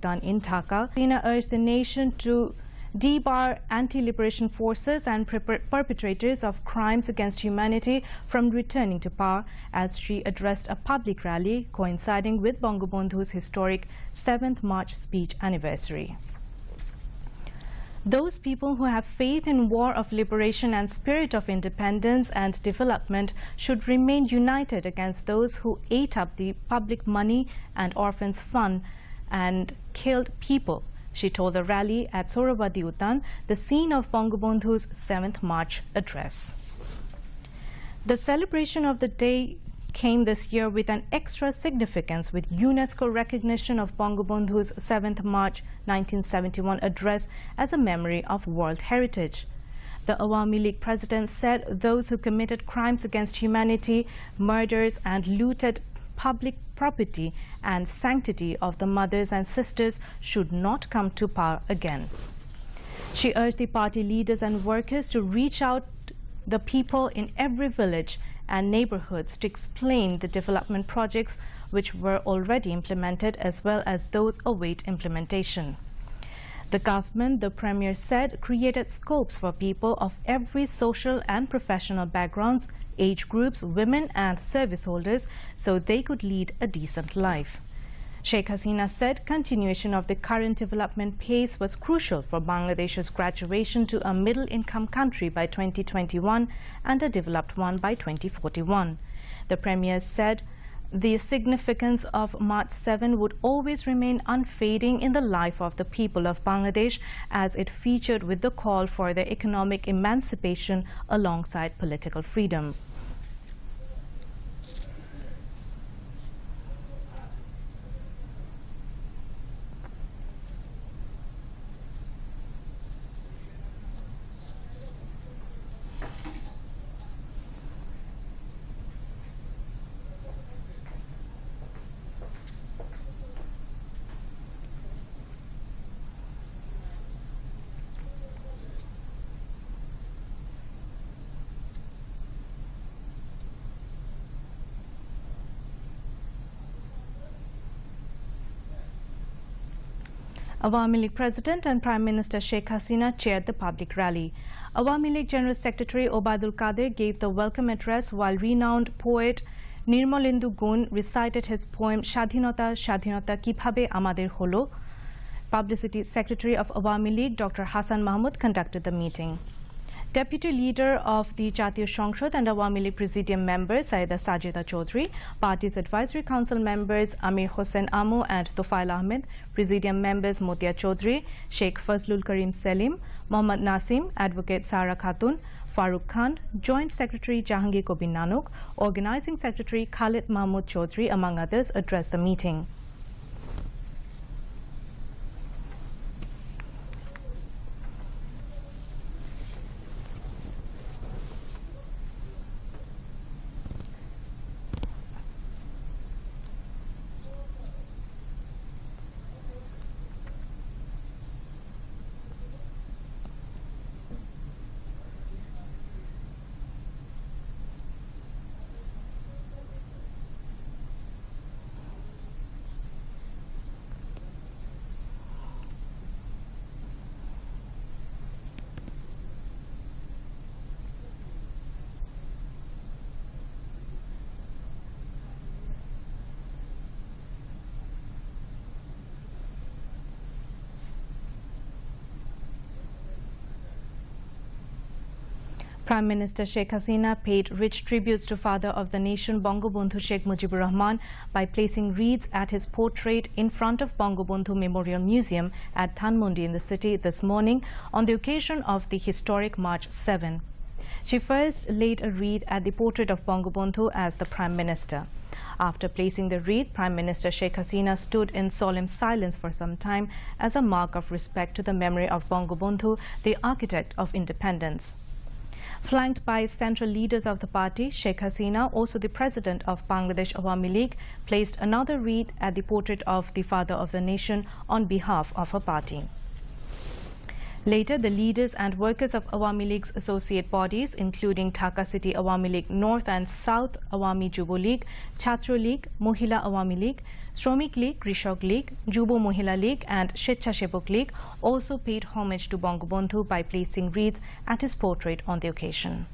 done in Dhaka. Hasina urged the nation to debar anti-liberation forces and perpetrators of crimes against humanity from returning to power as she addressed a public rally coinciding with Bangabandhu's historic 7th March speech anniversary. Those people who have faith in war of liberation and spirit of independence and development should remain united against those who ate up the public money and orphans' fund and killed people, she told the rally at Sohrabadi Udan, the scene of Bangabandhu's 7th March address. The celebration of the day came this year with an extra significance with UNESCO recognition of Bangabandhu's 7th March 1971 address as a memory of World Heritage. The Awami League president said those who committed crimes against humanity, murders and looted public property and sanctity of the mothers and sisters should not come to power again. She urged the party leaders and workers to reach out the people in every village and neighborhoods to explain the development projects which were already implemented as well as those await implementation. The government, the Premier said, created scopes for people of every social and professional backgrounds, age groups, women and service holders so they could lead a decent life. Sheikh Hasina said continuation of the current development pace was crucial for Bangladesh's graduation to a middle-income country by 2021 and a developed one by 2041. The Premier said the significance of March 7 would always remain unfading in the life of the people of Bangladesh as it featured with the call for their economic emancipation alongside political freedom. Awami League President and Prime Minister Sheikh Hasina chaired the public rally. Awami League General Secretary Obaidul Qadir gave the welcome address while renowned poet Nirmalendu Gun recited his poem Shadhinota Shadhinota Kibhabe Amader Holo. Publicity Secretary of Awami League Dr. Hassan Mahmud conducted the meeting. Deputy Leader of the Jatiyo Shongshod and Awami League Presidium members Saida Sajida Chaudhry, Party's Advisory Council members Amir Hossain Amu and Tofail Ahmed, Presidium members Motia Chaudhry, Sheikh Fazlul Karim Selim, Mohammad Nasim, Advocate Sara Khatun, Farooq Khan, Joint Secretary Jahangir Kobir Nanok, Organizing Secretary Khalid Mahmood Chaudhry, among others, addressed the meeting. Prime Minister Sheikh Hasina paid rich tributes to father of the nation Bangabandhu Sheikh Mujibur Rahman by placing wreaths at his portrait in front of Bangabandhu Memorial Museum at Dhanmondi in the city this morning on the occasion of the historic March 7. She first laid a wreath at the portrait of Bangabandhu as the Prime Minister. After placing the wreath, Prime Minister Sheikh Hasina stood in solemn silence for some time as a mark of respect to the memory of Bangabandhu, the architect of independence. Flanked by central leaders of the party, Sheikh Hasina, also the president of Bangladesh Awami League, placed another wreath at the portrait of the father of the nation on behalf of her party. Later, the leaders and workers of Awami League's associate bodies, including Dhaka City Awami League North and South Awami Jubo League, Chhatro League, Mohila Awami League, Shromik League, Krishok League, Jubo Mohila League and Shechchashebok League also paid homage to Bangabandhu by placing wreaths at his portrait on the occasion.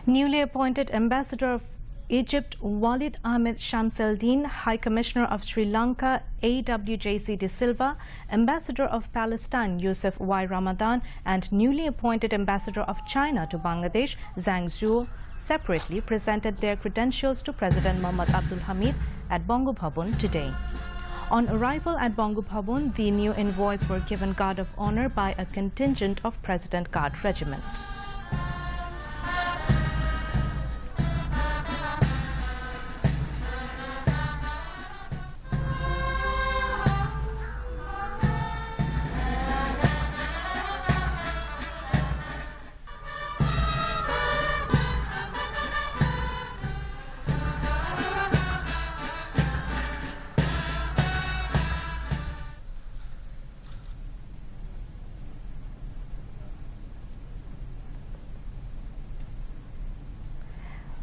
Newly appointed Ambassador of Egypt Walid Ahmed Shamseldin, High Commissioner of Sri Lanka AWJC De Silva, Ambassador of Palestine Yusuf Y. Ramadan and newly appointed Ambassador of China to Bangladesh Zhang Zhuo separately presented their credentials to President Mohammad Abdul Hamid at Bongo Bhavan today. On arrival at Bongo Bhavan, the new envoys were given Guard of Honor by a contingent of President Guard Regiment.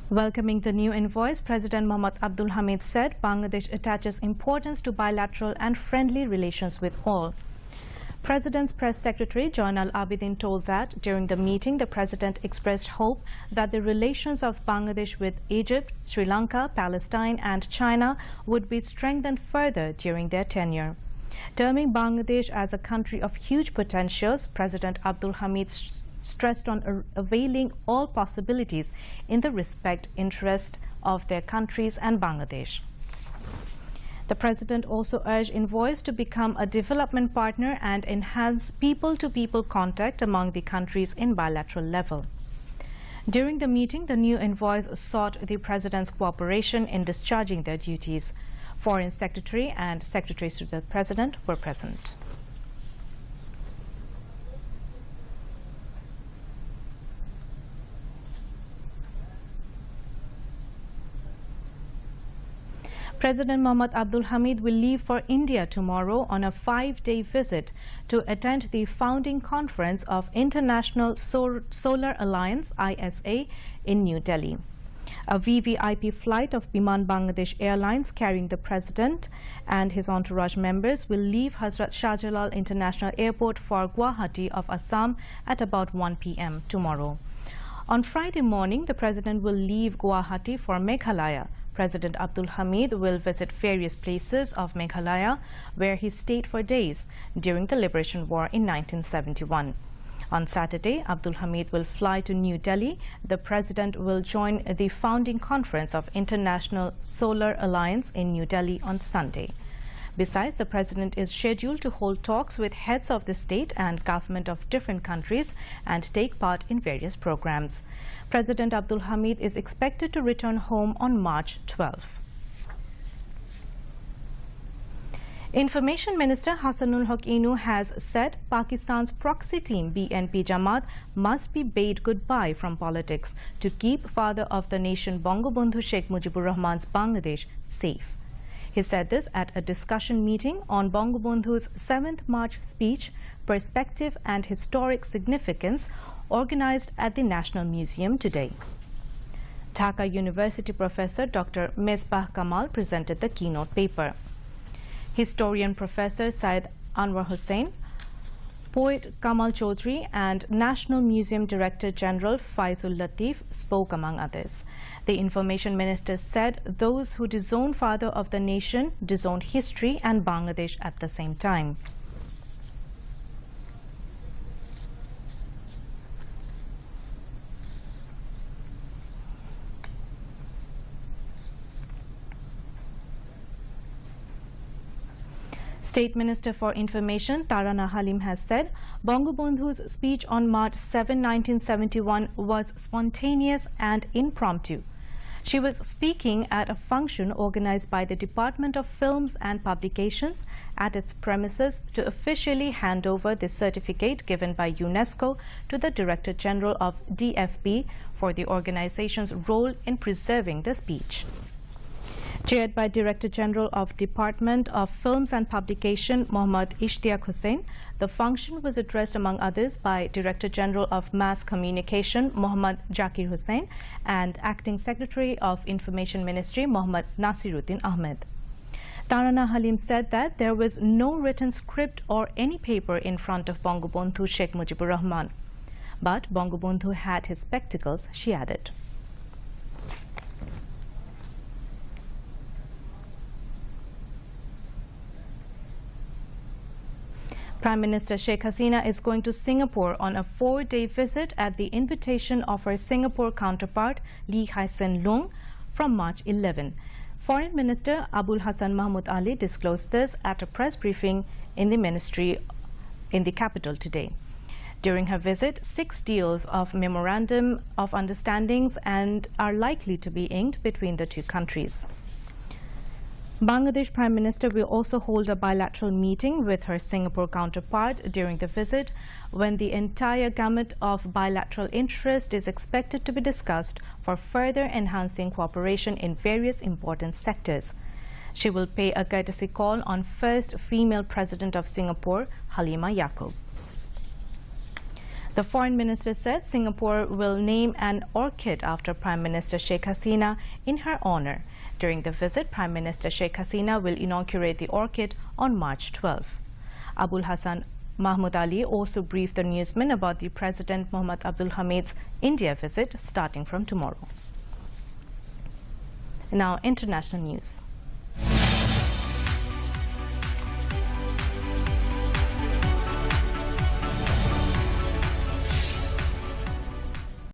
Welcoming the new envoys, President Mohammad Abdul Hamid said Bangladesh attaches importance to bilateral and friendly relations with all. President's press secretary Joynal Abidin told that during the meeting, the president expressed hope that the relations of Bangladesh with Egypt, Sri Lanka, Palestine and China would be strengthened further during their tenure. Terming Bangladesh as a country of huge potentials, President Abdul Hamid stressed on availing all possibilities in the respect interest of their countries and Bangladesh. The president also urged envoys to become a development partner and enhance people-to-people contact among the countries in bilateral level. During the meeting, the new envoys sought the president's cooperation in discharging their duties. Foreign Secretary and Secretaries to the President were present. President Mohammad Abdul Hamid will leave for India tomorrow on a 5-day visit to attend the founding conference of International Solar Alliance (ISA) in New Delhi. A VVIP flight of Biman Bangladesh Airlines carrying the president and his entourage members will leave Hazrat Shah Jalal International Airport for Guwahati of Assam at about 1 p.m. tomorrow. On Friday morning, the president will leave Guwahati for Meghalaya. President Abdul Hamid will visit various places of Meghalaya, where he stayed for days during the Liberation War in 1971. On Saturday, Abdul Hamid will fly to New Delhi. The president will join the founding conference of International Solar Alliance in New Delhi on Sunday. Besides, the president is scheduled to hold talks with heads of the state and government of different countries and take part in various programs. President Abdul Hamid is expected to return home on March 12. Information Minister Hassanul Haq Inu has said Pakistan's proxy team BNP Jamaat must be bade goodbye from politics to keep father of the nation Bangabandhu Sheikh Mujibur Rahman's Bangladesh safe. He said this at a discussion meeting on Bangabandhu's 7th March speech, Perspective and Historic Significance, organized at the National Museum today. Dhaka University Professor Dr. Mesbah Kamal presented the keynote paper. Historian Professor Syed Anwar Hussain Poet Kamal Chaudhry and National Museum Director General Faizul Latif spoke among others. The Information Minister said those who disown Father of the Nation disowned history and Bangladesh at the same time. State Minister for Information Tarana Halim has said Bangabandhu's speech on March 7, 1971 was spontaneous and impromptu. She was speaking at a function organized by the Department of Films and Publications at its premises to officially hand over the certificate given by UNESCO to the Director General of DFP for the organization's role in preserving the speech. Chaired by Director General of Department of Films and Publication Mohammad Ishtiaq Hussain, the function was addressed among others by Director General of Mass Communication Mohammad Zakir Hussain and Acting Secretary of Information Ministry Mohammad Nasiruddin Ahmed. Tarana Halim said that there was no written script or any paper in front of Bangabandhu Sheikh Mujibur Rahman. But Bangabandhu had his spectacles, she added. Prime Minister Sheikh Hasina is going to Singapore on a 4-day visit at the invitation of her Singapore counterpart Lee Hsien Loong from March 11. Foreign Minister Abul Hassan Mahmood Ali disclosed this at a press briefing in the ministry in the capital today. During her visit, 6 deals of memorandum of understandings are likely to be inked between the two countries. Bangladesh Prime Minister will also hold a bilateral meeting with her Singapore counterpart during the visit, when the entire gamut of bilateral interest is expected to be discussed for further enhancing cooperation in various important sectors. She will pay a courtesy call on first female president of Singapore, Halima Yaqub. The Foreign Minister said Singapore will name an orchid after Prime Minister Sheikh Hasina in her honor. During the visit, Prime Minister Sheikh Hasina will inaugurate the orchid on March 12. Abul Hassan Mahmood Ali also briefed the newsmen about the President Mohammad Abdul Hamid's India visit starting from tomorrow. Now, international news.